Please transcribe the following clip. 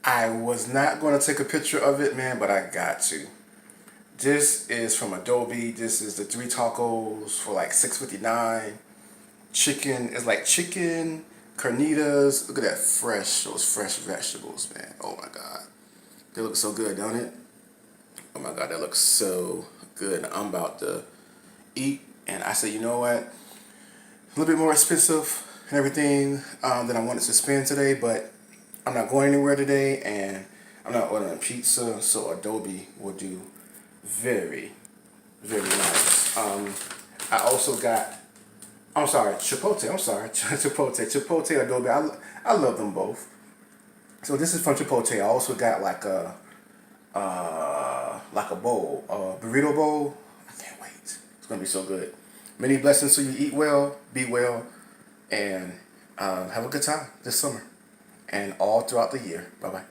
I was not going to take a picture of it, man, but I got to. This is from Adobe. This is the 3 tacos for like $6.59. Chicken is like chicken, carnitas. Look at that those fresh vegetables, man. Oh my God. They look so good, don't it? Oh my God, that looks so good. I'm about to eat, and I said, you know what? A little bit more expensive and everything than I wanted to spend today, but I'm not going anywhere today, and I'm not ordering pizza, so Adobe will do very, very nice. I also got, I'm sorry, Chipotle. I'm sorry, Chipotle, Adobe. I love them both. So this is from Chipotle. I also got like a bowl, a burrito bowl. I can't wait. It's gonna be so good. Many blessings to you. Eat well, be well, and have a good time this summer and all throughout the year. Bye bye.